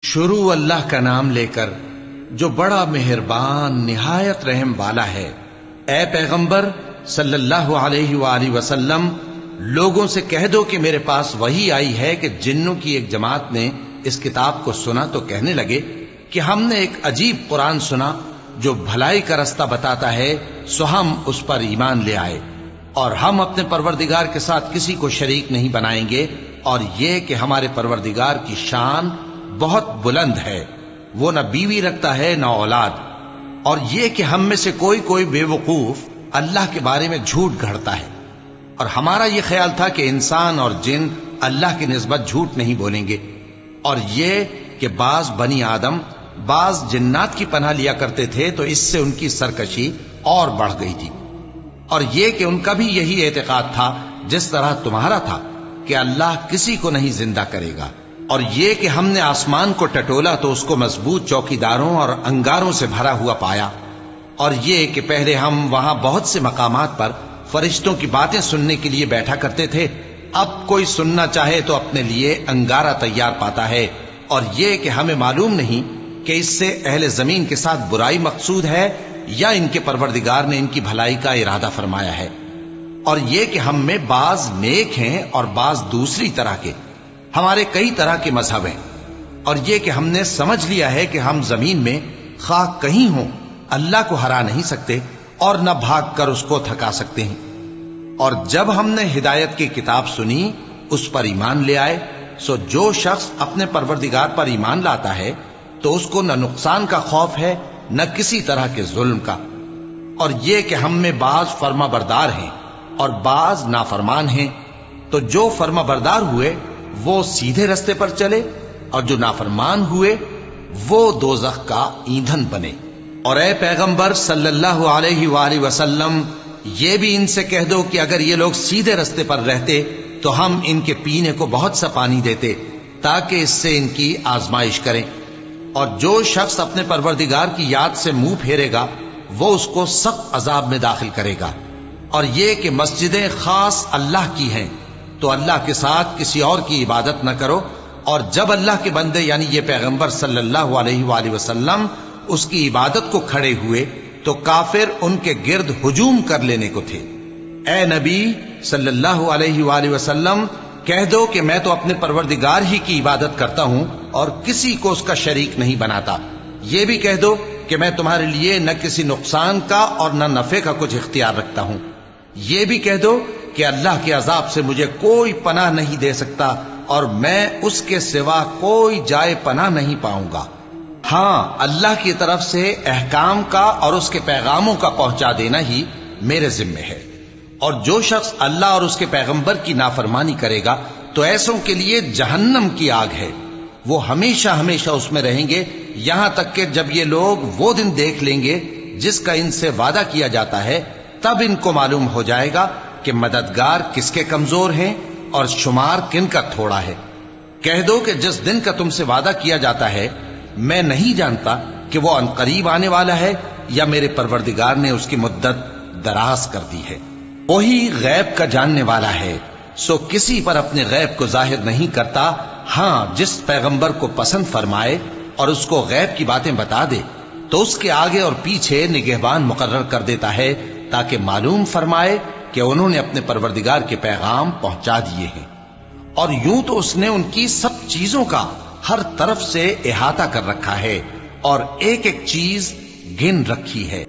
شروع اللہ کا نام لے کر جو بڑا مہربان نہایت رحم والا ہے۔ اے پیغمبر صلی اللہ علیہ وآلہ وسلم، لوگوں سے کہہ دو کہ میرے پاس وحی آئی ہے کہ جنوں کی ایک جماعت نے اس کتاب کو سنا تو کہنے لگے کہ ہم نے ایک عجیب قرآن سنا جو بھلائی کا رستہ بتاتا ہے، سو ہم اس پر ایمان لے آئے، اور ہم اپنے پروردگار کے ساتھ کسی کو شریک نہیں بنائیں گے، اور یہ کہ ہمارے پروردگار کی شان بہت بلند ہے، وہ نہ بیوی رکھتا ہے نہ اولاد، اور یہ کہ ہم میں سے کوئی بے وقوف اللہ کے بارے میں جھوٹ گھڑتا ہے، اور ہمارا یہ خیال تھا کہ انسان اور جن اللہ کی نسبت جھوٹ نہیں بولیں گے، اور یہ کہ بعض بنی آدم بعض جنات کی پناہ لیا کرتے تھے تو اس سے ان کی سرکشی اور بڑھ گئی تھی، اور یہ کہ ان کا بھی یہی اعتقاد تھا جس طرح تمہارا تھا کہ اللہ کسی کو نہیں زندہ کرے گا، اور یہ کہ ہم نے آسمان کو ٹٹولا تو اس کو مضبوط چوکیداروں اور انگاروں سے بھرا ہوا پایا، اور یہ کہ پہلے ہم وہاں بہت سے مقامات پر فرشتوں کی باتیں سننے کے لیے بیٹھا کرتے تھے، اب کوئی سننا چاہے تو اپنے لیے انگارہ تیار پاتا ہے، اور یہ کہ ہمیں معلوم نہیں کہ اس سے اہل زمین کے ساتھ برائی مقصود ہے یا ان کے پروردگار نے ان کی بھلائی کا ارادہ فرمایا ہے، اور یہ کہ ہم میں بعض نیک ہیں اور بعض دوسری طرح کے، ہمارے کئی طرح کے مذہب ہیں، اور یہ کہ ہم نے سمجھ لیا ہے کہ ہم زمین میں خواہ کہیں ہوں اللہ کو ہرا نہیں سکتے اور نہ بھاگ کر اس کو تھکا سکتے ہیں، اور جب ہم نے ہدایت کی کتاب سنی اس پر ایمان لے آئے، سو جو شخص اپنے پروردگار پر ایمان لاتا ہے تو اس کو نہ نقصان کا خوف ہے نہ کسی طرح کے ظلم کا، اور یہ کہ ہم میں بعض فرما بردار ہیں اور بعض نافرمان ہیں، تو جو فرما بردار ہوئے وہ سیدھے رستے پر چلے، اور جو نافرمان ہوئے وہ دوزخ کا ایندھن بنے۔ اور اے پیغمبر صلی اللہ علیہ وآلہ وسلم، یہ بھی ان سے کہہ دو کہ اگر یہ لوگ سیدھے رستے پر رہتے تو ہم ان کے پینے کو بہت سا پانی دیتے تاکہ اس سے ان کی آزمائش کریں، اور جو شخص اپنے پروردگار کی یاد سے منہ پھیرے گا وہ اس کو سخت عذاب میں داخل کرے گا، اور یہ کہ مسجدیں خاص اللہ کی ہیں تو اللہ کے ساتھ کسی اور کی عبادت نہ کرو، اور جب اللہ کے بندے یعنی یہ پیغمبر صلی اللہ علیہ وآلہ وسلم اس کی عبادت کو کھڑے ہوئے تو کافر ان کے گرد ہجوم کر لینے کو تھے۔ اے نبی صلی اللہ علیہ وآلہ وسلم، کہہ دو کہ میں تو اپنے پروردگار ہی کی عبادت کرتا ہوں اور کسی کو اس کا شریک نہیں بناتا، یہ بھی کہہ دو کہ میں تمہارے لیے نہ کسی نقصان کا اور نہ نفع کا کچھ اختیار رکھتا ہوں، یہ بھی کہہ دو کہ اللہ کے عذاب سے مجھے کوئی پناہ نہیں دے سکتا اور میں اس کے سوا کوئی جائے پناہ نہیں پاؤں گا، ہاں اللہ کی طرف سے احکام کا اور اس کے پیغاموں کا پہنچا دینا ہی میرے ذمہ ہے، اور جو شخص اللہ اور اس کے پیغمبر کی نافرمانی کرے گا تو ایسوں کے لیے جہنم کی آگ ہے، وہ ہمیشہ ہمیشہ اس میں رہیں گے، یہاں تک کہ جب یہ لوگ وہ دن دیکھ لیں گے جس کا ان سے وعدہ کیا جاتا ہے، تب ان کو معلوم ہو جائے گا کہ مددگار کس کے کمزور ہیں اور شمار کن کا تھوڑا ہے۔ کہہ دو کہ جس دن کا تم سے وعدہ کیا جاتا ہے میں نہیں جانتا کہ وہ عنقریب آنے والا ہے یا میرے پروردگار نے اس کی مدت دراز کر دی ہے، وہی غیب کا جاننے والا ہے، سو کسی پر اپنے غیب کو ظاہر نہیں کرتا، ہاں جس پیغمبر کو پسند فرمائے اور اس کو غیب کی باتیں بتا دے تو اس کے آگے اور پیچھے نگہبان مقرر کر دیتا ہے تاکہ معلوم فرمائے کہ انہوں نے اپنے پروردگار کے پیغام پہنچا دیے ہیں، اور یوں تو اس نے ان کی سب چیزوں کا ہر طرف سے احاطہ کر رکھا ہے اور ایک ایک چیز گن رکھی ہے۔